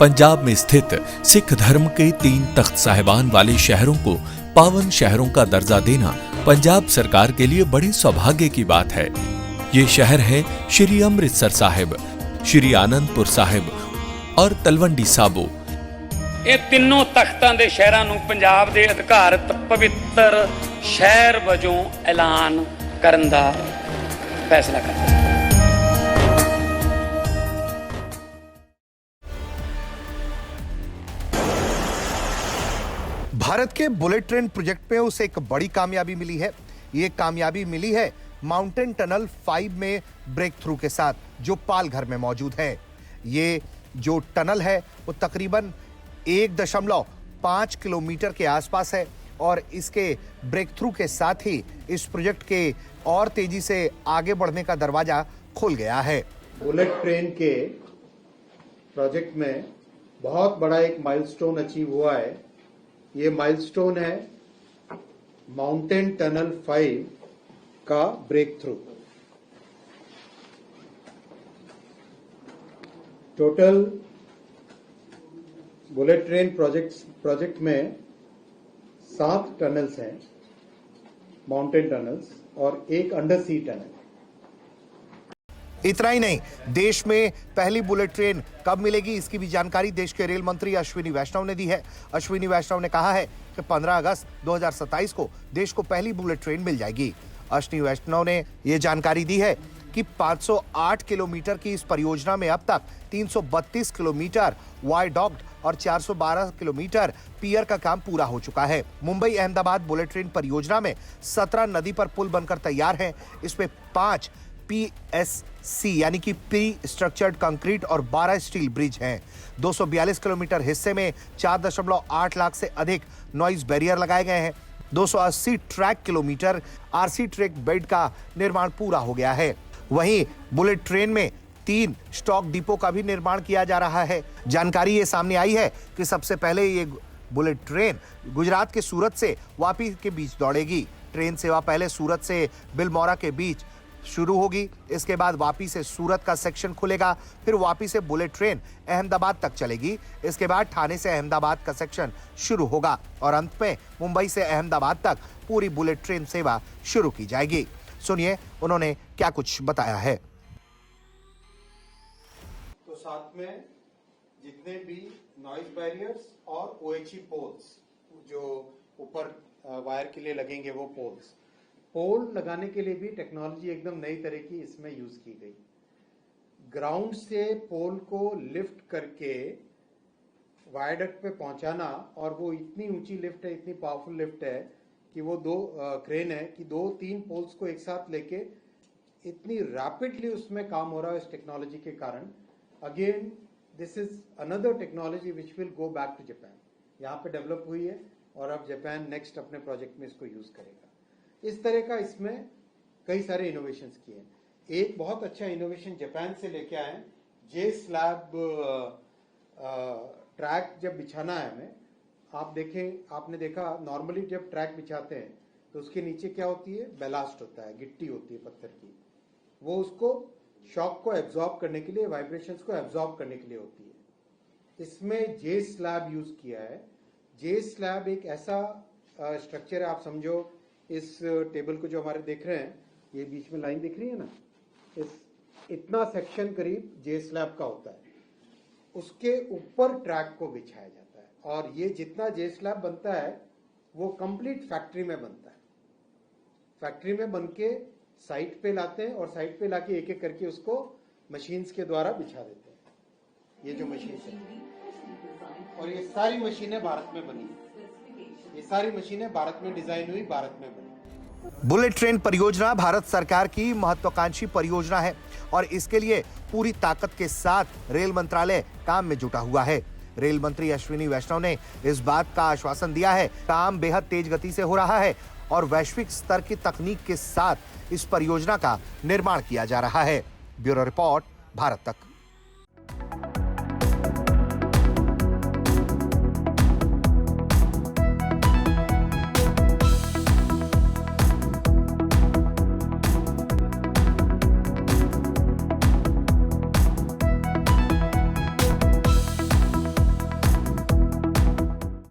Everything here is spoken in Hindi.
पंजाब में स्थित सिख धर्म के 3 तख्त साहिबान वाले शहरों को पावन शहरों का दर्जा देना पंजाब सरकार के लिए बड़े सौभाग्य की बात है। ये शहर है श्री अमृतसर साहिब, श्री आनंदपुर साहिब और तलवंडी साबो। ਇਹ ਤਿੰਨੋਂ ਤਖਤਾਂ ਦੇ ਸ਼ਹਿਰਾਂ ਨੂੰ ਪੰਜਾਬ ਦੇ ਅਧਿਕਾਰਤ ਪਵਿੱਤਰ ਸ਼ਹਿਰ ਵਜੋਂ ਐਲਾਨ ਕਰਨ ਦਾ ਫੈਸਲਾ ਕੀਤਾ। भारत के बुलेट ट्रेन प्रोजेक्ट में उसे एक बड़ी कामयाबी मिली है। ये कामयाबी मिली है माउंटेन टनल 5 में ब्रेक थ्रू के साथ, जो पालघर में मौजूद है। ये जो टनल है वो तकरीबन 1.5 किलोमीटर के आसपास है और इसके ब्रेक थ्रू के साथ ही इस प्रोजेक्ट के और तेजी से आगे बढ़ने का दरवाजा खुल गया है। बुलेट ट्रेन के प्रोजेक्ट में बहुत बड़ा एक माइलस्टोन अचीव हुआ है। ये माइलस्टोन है माउंटेन टनल 5 का break through. Total bullet train project में 7 टनल्स हैं, माउंटेन टनल्स, और एक अंडर सी टनल। इतना ही नहीं, देश में पहली बुलेट ट्रेन कब मिलेगी इसकी भी जानकारी देश के रेल मंत्री अश्विनी वैष्णव ने दी है। अश्विनी वैष्णव ने कहा है कि 15 अगस्त 2027 को देश को पहली बुलेट ट्रेन मिल जाएगी। अश्विनी वैष्णव ने यह जानकारी दी है कि 508 किलोमीटर की इस परियोजना में अब तक 332 किलोमीटर वायडॉक्ट और 412 किलोमीटर पियर का काम पूरा हो चुका है। मुंबई अहमदाबाद बुलेट ट्रेन परियोजना में 17 नदी पर पुल बनकर तैयार हैं। इसमें 5 PSC यानी कि प्री स्ट्रक्चर्ड कंक्रीट और 12 स्टील ब्रिज हैं। 242 किलोमीटर हिस्से में 4.8 लाख से अधिक नॉइज बैरियर लगाए गए हैं। 280 track kilometre RC track bed का निर्माण पूरा हो गया है। वहीं बुलेट ट्रेन में 3 स्टॉक डिपो का भी निर्माण किया जा रहा है। जानकारी ये सामने आई है कि सबसे पहले ये बुलेट ट्रेन गुजरात के सूरत से वापी के बीच दौड़ेगी। ट्रेन सेवा पहले सूरत से बिलमौरा के बीच शुरू होगी, इसके बाद वापी से सूरत का सेक्शन खुलेगा, फिर वापी से बुलेट ट्रेन अहमदाबाद तक चलेगी, इसके बाद ठाणे से अहमदाबाद का सेक्शन शुरू होगा और अंत में मुंबई से अहमदाबाद तक पूरी बुलेट ट्रेन सेवा शुरू की जाएगी। सुनिए उन्होंने क्या कुछ बताया है। तो साथ में जितने भी नॉइज बैरियर्स और OHE पोल्स जो ऊपर वायर के लिए लगेंगे, वो पोल लगाने के लिए भी टेक्नोलॉजी एकदम नई तरह की इसमें यूज की गई। ग्राउंड से पोल को लिफ्ट करके वायडक्ट पे पहुंचाना, और वो इतनी ऊंची लिफ्ट है, इतनी पावरफुल लिफ्ट है कि वो 2 क्रेन है कि 2-3 पोल्स को एक साथ लेके इतनी रैपिडली उसमें काम हो रहा है इस टेक्नोलॉजी के कारण। Again this is another technology which will go back to Japan. यहाँ पे डेवलप हुई है और अब जापान नेक्स्ट अपने प्रोजेक्ट में इसको यूज करेगा। इस तरह का इसमें कई सारे इनोवेशंस किए हैं। एक बहुत अच्छा इनोवेशन जापान से लेके आए, जे स्लैब ट्रैक जब बिछाना है हमें, आप देखें, आपने देखा नॉर्मली जब ट्रैक बिछाते हैं तो उसके नीचे क्या होती है, बेलास्ट होता है, गिट्टी होती है पत्थर की। वो उसको शॉक को एब्जॉर्ब करने के लिए, वाइब्रेशंस को एब्जॉर्ब करने के लिए होती है। इसमें जे स्लैब यूज किया है। जे स्लैब एक ऐसा स्ट्रक्चर है, आप समझो इस टेबल को जो हमारे देख रहे हैं, ये बीच में लाइन दिख रही है ना, इतना सेक्शन करीब जे स्लैब का होता है। उसके ऊपर ट्रैक को बिछाया जाता है और ये जितना जे स्लैब बनता है वो कंप्लीट फैक्ट्री में बनता है। फैक्ट्री में बनके साइट पे लाते हैं और साइट पे लाके एक एक करके उसको मशीन्स के द्वारा बिछा देते हैं। ये जो मशीन है, और ये सारी मशीनें भारत में बनी, ये सारी मशीनें भारत में डिजाइन हुई, भारत में बनी। बुलेट ट्रेन परियोजना भारत सरकार की महत्वाकांक्षी परियोजना है और इसके लिए पूरी ताकत के साथ रेल मंत्रालय काम में जुटा हुआ है। रेल मंत्री अश्विनी वैष्णव ने इस बात का आश्वासन दिया है, काम बेहद तेज गति से हो रहा है और वैश्विक स्तर की तकनीक के साथ इस परियोजना का निर्माण किया जा रहा है। ब्यूरो रिपोर्ट, भारत तक।